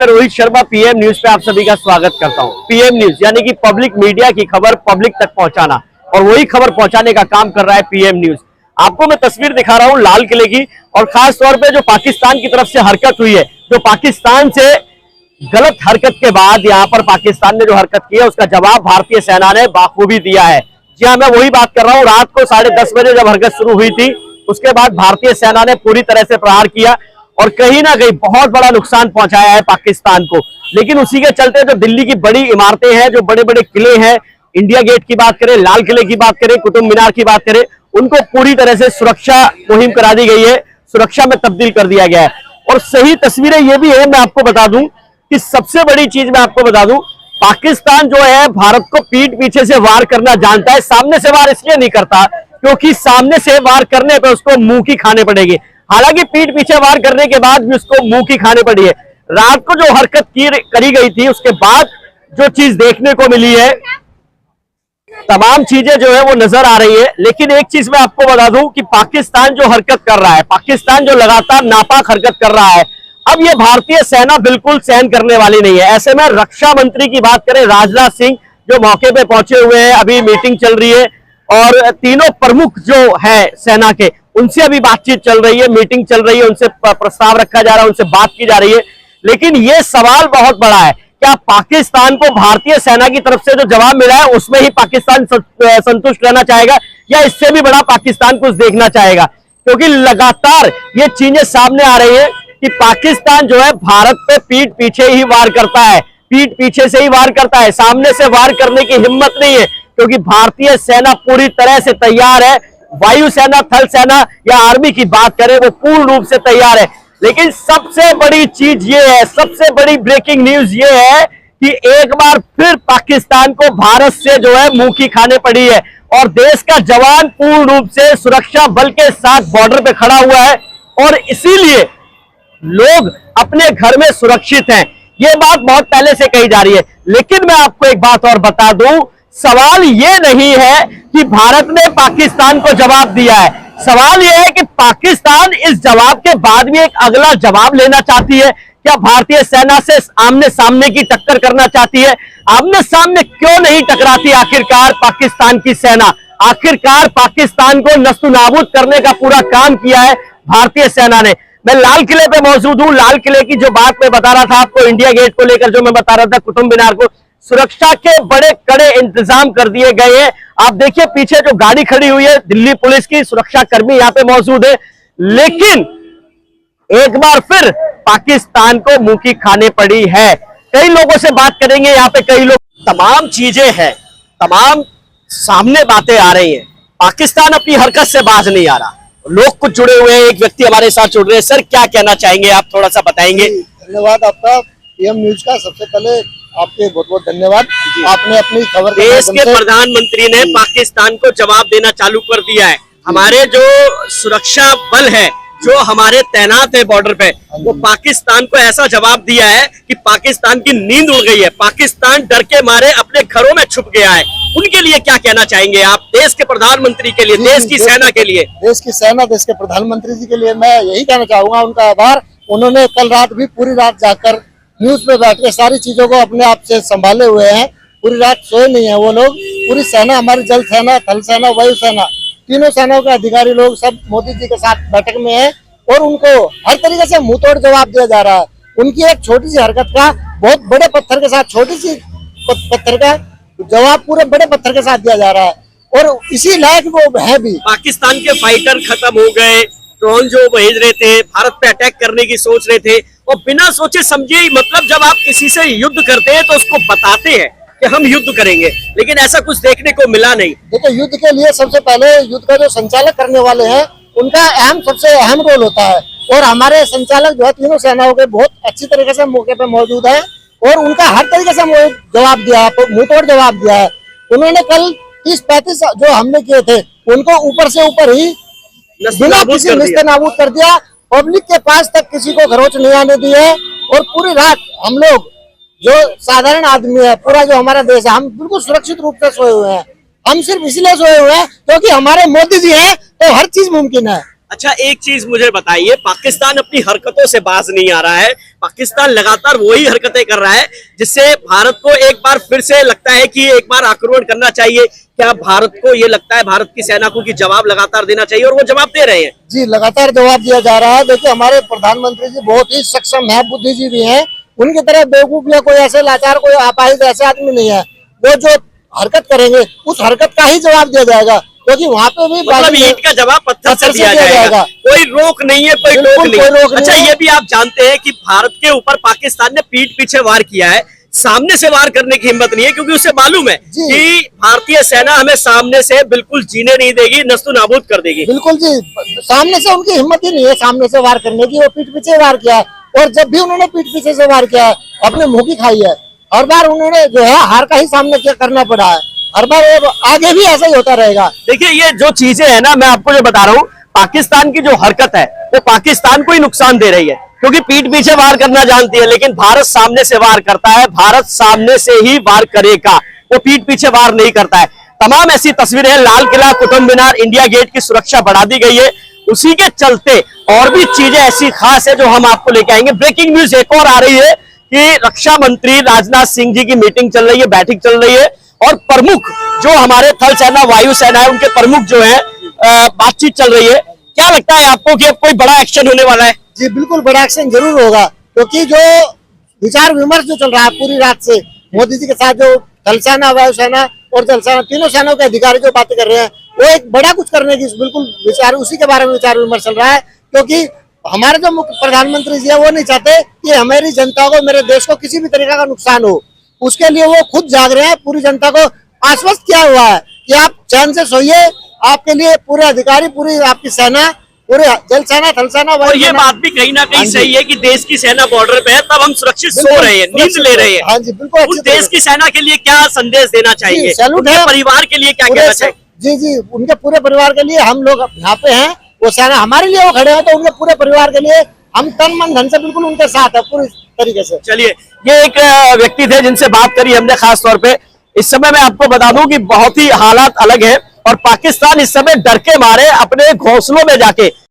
Rohit Sharma PM news पे आप सभी का स्वागत करता हूं। पीएम न्यूज यानी कि पब्लिक मीडिया की खबर पब्लिक तक पहुंचाना, और वही खबर पहुंचाने का काम कर रहा है पीएम न्यूज। आपको मैं तस्वीर दिखा रहा हूं लाल किले की, और खास तौर पे जो पाकिस्तान की तरफ से हरकत हुई है, जो पाकिस्तान से गलत हरकत के बाद यहाँ पर पाकिस्तान ने जो हरकत की है उसका जवाब भारतीय सेना ने बाखूबी दिया है। जी हाँ, मैं वही बात कर रहा हूँ। रात को 10:30 बजे जब हरकत शुरू हुई थी, उसके बाद भारतीय सेना ने पूरी तरह से प्रहार किया और कहीं ना कहीं बहुत बड़ा नुकसान पहुंचाया है पाकिस्तान को। लेकिन उसी के चलते जो दिल्ली की बड़ी इमारतें हैं, जो बड़े बड़े किले हैं, इंडिया गेट की बात करें, लाल किले की बात करें, कुतुब मीनार की बात करें, उनको पूरी तरह से सुरक्षा मुहिम करा दी गई है, सुरक्षा में तब्दील कर दिया गया है। और सही तस्वीरें ये भी है, मैं आपको बता दूं कि सबसे बड़ी चीज मैं आपको बता दूं, पाकिस्तान जो है भारत को पीठ पीछे से वार करना जानता है। सामने से वार इसलिए नहीं करता क्योंकि सामने से वार करने पर उसको मुंह की खाने पड़ेगी। हालांकि पीठ पीछे वार करने के बाद भी उसको मुंह की खाने पड़ी है। रात को जो हरकत करी गई थी, उसके बाद जो चीज देखने को मिली है, तमाम चीजें जो है वो नजर आ रही है। लेकिन एक चीज मैं आपको बता दूं कि पाकिस्तान जो हरकत कर रहा है, पाकिस्तान जो लगातार नापाक हरकत कर रहा है, अब ये भारतीय सेना बिल्कुल सहन करने वाली नहीं है। ऐसे में रक्षा मंत्री की बात करें, राजनाथ सिंह जो मौके पे पहुंचे हुए हैं, अभी मीटिंग चल रही है और तीनों प्रमुख जो है सेना के, उनसे अभी बातचीत चल रही है, मीटिंग चल रही है, उनसे प्रस्ताव रखा जा रहा है, उनसे बात की जा रही है। लेकिन ये सवाल बहुत बड़ा है, क्या पाकिस्तान को भारतीय सेना की तरफ से जो जवाब मिला है उसमें ही पाकिस्तान संतुष्ट रहना चाहेगा, या इससे भी बड़ा पाकिस्तान कुछ देखना चाहेगा? क्योंकि लगातार ये चीजें सामने आ रही है कि पाकिस्तान जो है भारत पे पीठ पीछे ही वार करता है, पीठ पीछे से ही वार करता है, सामने से वार करने की हिम्मत नहीं है। क्योंकि भारतीय सेना पूरी तरह से तैयार है, वायुसेना, थल सेना या आर्मी की बात करें, वो पूर्ण रूप से तैयार है। लेकिन सबसे बड़ी चीज ये है, सबसे बड़ी ब्रेकिंग न्यूज ये है कि एक बार फिर पाकिस्तान को भारत से जो है मुंह की खाने पड़ी है, और देश का जवान पूर्ण रूप से सुरक्षा बल के साथ बॉर्डर पे खड़ा हुआ है, और इसीलिए लोग अपने घर में सुरक्षित हैं। ये बात बहुत पहले से कही जा रही है। लेकिन मैं आपको एक बात और बता दूं, सवाल ये नहीं है कि भारत ने पाकिस्तान को जवाब दिया है, सवाल यह है कि पाकिस्तान इस जवाब के बाद भी एक अगला जवाब लेना चाहती है। क्या भारतीय सेना से आमने सामने की टक्कर करना चाहती है? आमने सामने क्यों नहीं टकराती आखिरकार पाकिस्तान की सेना? आखिरकार पाकिस्तान को नस्तुनाबूद करने का पूरा काम किया है भारतीय सेना ने। मैं लाल किले पे मौजूद हूं। लाल किले की जो बात मैं बता रहा था आपको, इंडिया गेट को लेकर जो मैं बता रहा था, कुतुब मीनार को, सुरक्षा के बड़े कड़े इंतजाम कर दिए गए हैं। आप देखिए पीछे जो गाड़ी खड़ी हुई है, दिल्ली पुलिस की, सुरक्षा कर्मी यहां पे मौजूद है। लेकिन एक बार फिर पाकिस्तान को मुंह की खाने पड़ी है। कई लोगों से बात करेंगे यहाँ पे, कई लोग, तमाम चीजें हैं, तमाम सामने बातें आ रही हैं। पाकिस्तान अपनी हरकत से बाज नहीं आ रहा। लोग कुछ जुड़े हुए हैं, एक व्यक्ति हमारे साथ जुड़ रहे हैं। सर, क्या कहना चाहेंगे आप, थोड़ा सा बताएंगे? धन्यवाद आपका पीएम न्यूज का। सबसे पहले आपके बहुत बहुत धन्यवाद, आपने अपनी खबर देश के प्रधानमंत्री ने पाकिस्तान को जवाब देना चालू कर दिया है। हमारे जो सुरक्षा बल है, जो हमारे तैनात है बॉर्डर पे, वो पाकिस्तान को ऐसा जवाब दिया है कि पाकिस्तान की नींद उड़ गई है। पाकिस्तान डर के मारे अपने घरों में छुप गया है। उनके लिए क्या कहना चाहेंगे आप, देश के प्रधानमंत्री के लिए, देश की सेना के लिए? देश की सेना, देश के प्रधानमंत्री जी के लिए मैं यही कहना चाहूंगा, उनका आभार। उन्होंने कल रात भी पूरी रात जाकर न्यूज पे बैठ के सारी चीजों को अपने आप से संभाले हुए हैं। पूरी रात सोए नहीं है वो लोग। पूरी सेना, हमारी जल सेना, थल सेना, वायु सेना, तीनों सेनाओं के अधिकारी लोग सब मोदी जी के साथ बैठक में है, और उनको हर तरीके से मुंहतोड़ जवाब दिया जा रहा है। उनकी एक छोटी सी हरकत का बहुत बड़े पत्थर के साथ, छोटी सी पत्थर का जवाब पूरे बड़े पत्थर के साथ दिया जा रहा है, और इसी लायक वो है भी। पाकिस्तान के फाइटर खत्म हो गए, ड्रोन जो भेज रहे थे, भारत पे अटैक करने की सोच रहे थे, और बिना सोचे समझे, मतलब जब आप किसी से युद्ध करते हैं तो उसको बताते हैं कि हम युद्ध करेंगे, लेकिन ऐसा कुछ देखने को मिला नहीं। देखिए, युद्ध के लिए सबसे पहले युद्ध का जो संचालक करने वाले हैं, उनका सबसे अहम रोल होता है, और हमारे संचालक जो है तीनों सेनाओं के बहुत अच्छी तरीके से मौके पे मौजूद है, और उनका हर तरीके से जवाब दिया, मुंहतोड़ जवाब दिया है। उन्होंने कल 30-35 जो हमले किए थे, उनको ऊपर से ऊपर ही बिना किसी निस्तेनाबूद कर दिया। पब्लिक के पास तक किसी को खरोच नहीं आने दी है, और पूरी रात हम लोग जो साधारण आदमी है, पूरा जो हमारा देश है, हम बिल्कुल सुरक्षित रूप से सोए हुए हैं। हम सिर्फ इसलिए सोए हुए हैं क्योंकि हमारे मोदी जी हैं, तो हर चीज मुमकिन है। अच्छा, एक चीज मुझे बताइए, पाकिस्तान अपनी हरकतों से बाज नहीं आ रहा है। पाकिस्तान लगातार वही हरकतें कर रहा है जिससे भारत को एक बार फिर से लगता है कि एक बार आक्रमण करना चाहिए। क्या भारत को ये लगता है, भारत की सेना को, कि जवाब लगातार देना चाहिए, और वो जवाब दे रहे हैं? जी, लगातार जवाब दिया जा रहा है। देखिए, हमारे प्रधानमंत्री जी बहुत ही सक्षम है, बुद्धिजीवी हैं। उनकी तरह बेवकूफ या कोई ऐसे लाचार, कोई अपाहिज ऐसे आदमी नहीं है। वो जो हरकत करेंगे उस हरकत का ही जवाब दिया जाएगा, क्योंकि वहाँ पे भी मतलब ईंट का जवाब पत्थर से दिया जाएगा। कोई रोक नहीं है, कोई टोक नहीं। अच्छा, ये भी आप जानते हैं कि भारत के ऊपर पाकिस्तान ने पीठ पीछे वार किया है, सामने से वार करने की हिम्मत नहीं है, क्योंकि उसे मालूम है कि भारतीय सेना हमें सामने से बिल्कुल जीने नहीं देगी, नस्तु नाबूद कर देगी। बिल्कुल जी, सामने से उनकी हिम्मत ही नहीं है सामने से वार करने की। वो पीठ पीछे वार किया है, और जब भी उन्होंने पीठ पीछे से वार किया है अपने मुंह की खाई है। हर बार उन्होंने जो है हार का ही सामना क्या करना पड़ा है, हर बार, और आगे भी ऐसा ही होता रहेगा। देखिए, ये जो चीजें है ना, मैं आपको जो बता रहा हूँ, पाकिस्तान की जो हरकत है वो पाकिस्तान को ही नुकसान दे रही है, क्योंकि पीठ पीछे वार करना जानती है, लेकिन भारत सामने से वार करता है। भारत सामने से ही वार करेगा, वो पीठ पीछे वार नहीं करता है। तमाम ऐसी तस्वीरें हैं। लाल किला, कुतुब मीनार, इंडिया गेट की सुरक्षा बढ़ा दी गई है। उसी के चलते और भी चीजें ऐसी खास है जो हम आपको लेके आएंगे। ब्रेकिंग न्यूज एक और आ रही है कि रक्षा मंत्री राजनाथ सिंह जी की मीटिंग चल रही है, बैठक चल रही है, और प्रमुख जो हमारे थल सेना, वायु सेना है, उनके प्रमुख जो है बातचीत चल रही है। क्या लगता है आपको कि अब कोई बड़ा एक्शन होने वाला है? जी बिल्कुल, बड़ा एक्शन जरूर होगा, क्योंकि जो विचार विमर्श जो चल रहा है पूरी रात से मोदी जी के साथ, जो थल सेना, वायु सेना और जल सेना, तीनों सेनाओं के अधिकारी जो बातें कर रहे हैं, वो एक बड़ा कुछ करने की बिल्कुल विचार, उसी के बारे में विचार विमर्श चल रहा है। क्योंकि हमारे जो प्रधानमंत्री जी है वो नहीं चाहते कि हमारी जनता को, मेरे देश को किसी भी तरीके का नुकसान हो। उसके लिए वो खुद जाग रहे हैं, पूरी जनता को आश्वस्त किया हुआ है कि आप चैन से सोइए, आपके लिए पूरे अधिकारी, पूरी आपकी सेना, पूरे जल सेना, थल सेना, और ये बात भी कहीं ना कहीं सही है कि देश की सेना बॉर्डर पे है, तब हम सुरक्षित सो रहे हैं, नींद ले रहे हैं। हाँ जी, बिल्कुल। उस देश की सेना के लिए क्या संदेश देना चाहिए, उनके परिवार के लिए क्या कहना चाहिए? जी जी, उनके पूरे परिवार के लिए हम लोग यहाँ पे हैं, वो सेना हमारे लिए वो खड़े हैं, तो उनके पूरे परिवार के लिए हम तन मन धन से बिल्कुल उनके साथ है पूरी तरीके से। चलिए, ये एक व्यक्ति थे जिनसे बात करी हमने खास तौर पे। इस समय मैं आपको बता दूं कि बहुत ही हालात अलग है, और पाकिस्तान इस समय डर के मारे अपने घोंसलों में जाके